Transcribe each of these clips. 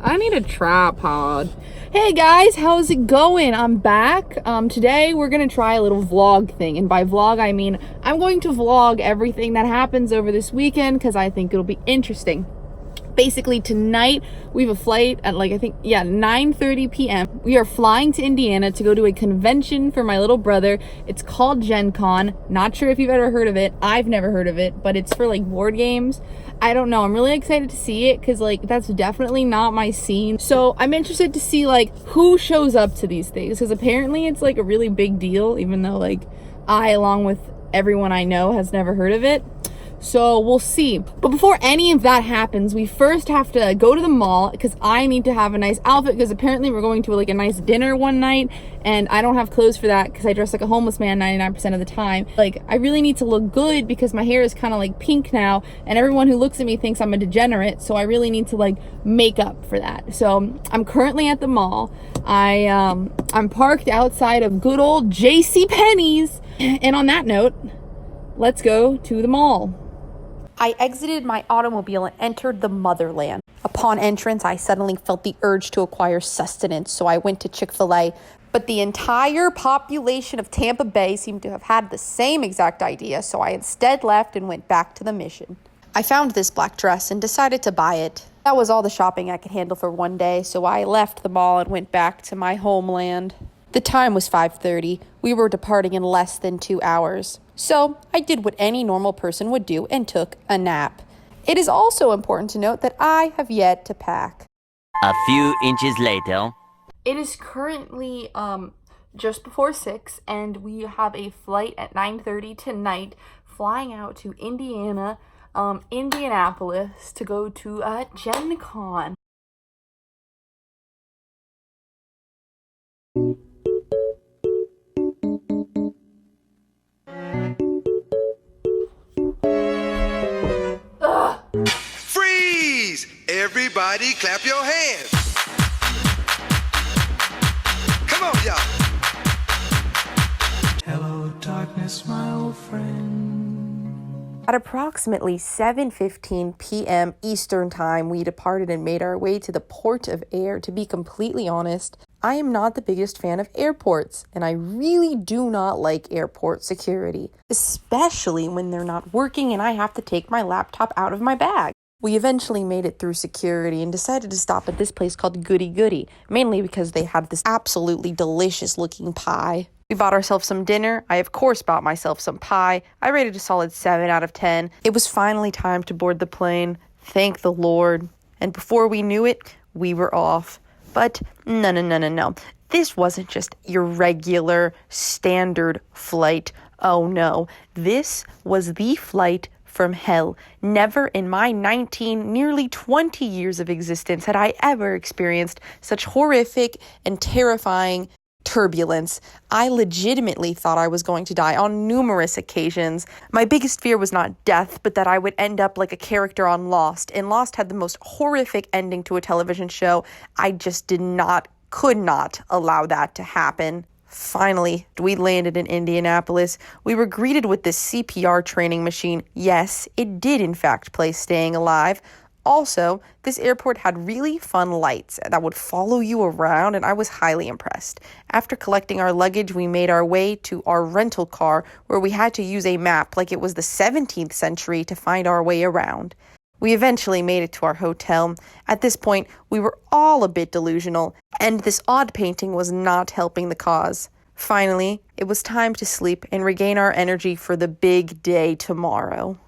I need a tripod. Hey guys, how's it going? I'm back. Today we're gonna try a little vlog thing, and by vlog I mean I'm going to vlog everything that happens over this weekend because I think it'll be interesting. Basically tonight we have a flight at 9:30 p.m. We are flying to Indiana to go to a convention for my little brother. It's called Gen Con. Not sure if you've ever heard of it. I've never heard of it, but it's for like board games. I don't know. I'm really excited to see it because like that's definitely not my scene. So I'm interested to see like who shows up to these things because apparently it's like a really big deal, even though like I, along with everyone I know, has never heard of it. So we'll see. But before any of that happens, we first have to go to the mall because I need to have a nice outfit because apparently we're going to like a nice dinner one night and I don't have clothes for that because I dress like a homeless man 99% of the time. Like I really need to look good because my hair is kind of like pink now and everyone who looks at me thinks I'm a degenerate, so I really need to like make up for that. So I'm currently at the mall. I'm parked outside of good old JCPenney's, and on that note, let's go to the mall. I exited my automobile and entered the motherland. Upon entrance, I suddenly felt the urge to acquire sustenance, so I went to Chick-fil-A. But the entire population of Tampa Bay seemed to have had the same exact idea, so I instead left and went back to the mission. I found this black dress and decided to buy it. That was all the shopping I could handle for one day, so I left the mall and went back to my homeland. The time was 5:30. We were departing in less than 2 hours. So I did what any normal person would do and took a nap. It is also important to note that I have yet to pack. A few inches later. It is currently just before 6 and we have a flight at 9:30 tonight flying out to Indiana, Indianapolis to go to Gen Con. Freeze! Everybody clap your hands. Come on, y'all. Hello, darkness, my old friend. At approximately 7:15 p.m. Eastern Time, we departed and made our way to the Port of Air. To be completely honest, I am not the biggest fan of airports, and I really do not like airport security, especially when they're not working and I have to take my laptop out of my bag. We eventually made it through security and decided to stop at this place called Goody Goody, mainly because they had this absolutely delicious looking pie. We bought ourselves some dinner. I, of course, bought myself some pie. I rated a solid 7 out of 10. It was finally time to board the plane. Thank the Lord. And before we knew it, we were off. But no. This wasn't just your regular standard flight. Oh no. This was the flight from hell. Never in my nearly 20 years of existence had I ever experienced such horrific and terrifying turbulence. I legitimately thought I was going to die on numerous occasions. My biggest fear was not death, but that I would end up like a character on Lost. And Lost had the most horrific ending to a television show. I just could not allow that to happen. Finally, we landed in Indianapolis. We were greeted with this CPR training machine. Yes, it did in fact play Staying Alive. Also, this airport had really fun lights that would follow you around, and I was highly impressed. After collecting our luggage, we made our way to our rental car, where we had to use a map like it was the 17th century to find our way around. We eventually made it to our hotel. At this point, we were all a bit delusional, and this odd painting was not helping the cause. Finally, it was time to sleep and regain our energy for the big day tomorrow.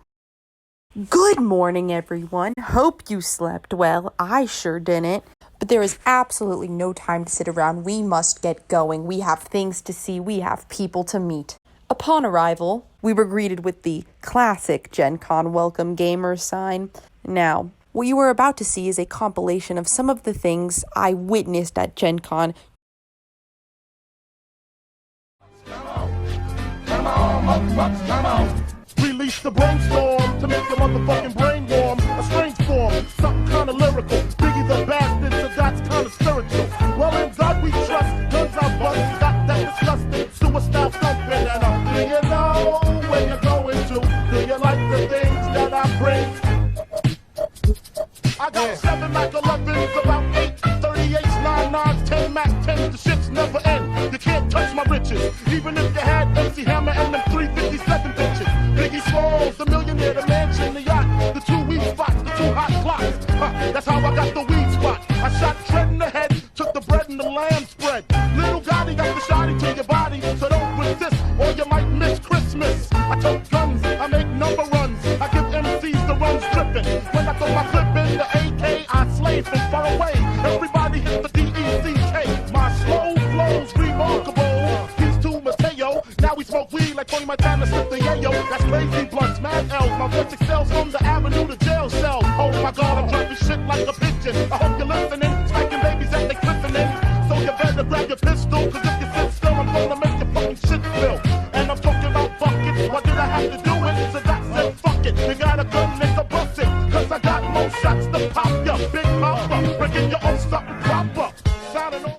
Good morning, everyone. Hope you slept well. I sure didn't. But there is absolutely no time to sit around. We must get going. We have things to see. We have people to meet. Upon arrival, we were greeted with the classic Gen Con welcome gamer sign. Now, what you are about to see is a compilation of some of the things I witnessed at Gen Con. Come on. Release the brainstorm to make your motherfucking brain warm. A strange form, something kind of lyrical. Biggie the bastard, so that's kind of spiritual. Well, in God we trust, guns I bust, got that disgusting suicide thumping. And do you know where you're going to? Do you like the things that I bring? I got 7 like 11s, about 8 my riches. Even if you had MC Hammer and them 357 bitches. Biggie Smalls, the millionaire, the mansion, the yacht, the 2 weed spots, the 2 hot clocks. That's how I got the weed spot. I shot Tread in the head, took the bread and the lamb spread. Little Gotti got the shotty to your body, so don't resist or you might miss Christmas. I tote guns, I make number runs, I give MCs the runs tripping. When I throw my clip in the AK, I slay from far away. Everybody hit the DECK. My slow flow's remarkable. Peace to Mateo. Now we smoke weed like Tony Montana sip the yayo. That's crazy blunts, mad L's. My voice excels from the avenue to jail cells. Oh my God, I'm dropping shit like a pigeon. I hope you're listening. Smacking babies as they glistening. So you better grab your pistol, cause if you sit still, I'm gonna make your fucking shit spill. And I'm talking about buckets. Why did I have to do it? So that's it, fuck it. You got a gun, nigga, bust it. Cause I got more shots to pop ya. Big papa, breaking your own something proper. Sounding on.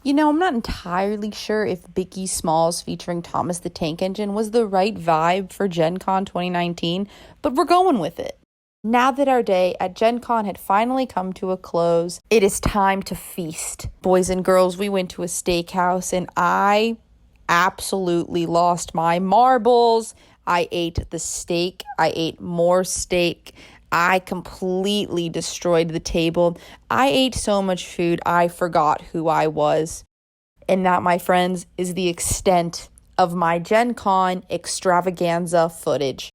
You know, I'm not entirely sure if Biggie Smalls featuring Thomas the Tank Engine was the right vibe for Gen Con 2019, but we're going with it. Now that our day at Gen Con had finally come to a close, it is time to feast. Boys and girls, we went to a steakhouse and I absolutely lost my marbles. I ate the steak. I ate more steak. I completely destroyed the table. I ate so much food, I forgot who I was. And that, my friends, is the extent of my Gen Con extravaganza footage.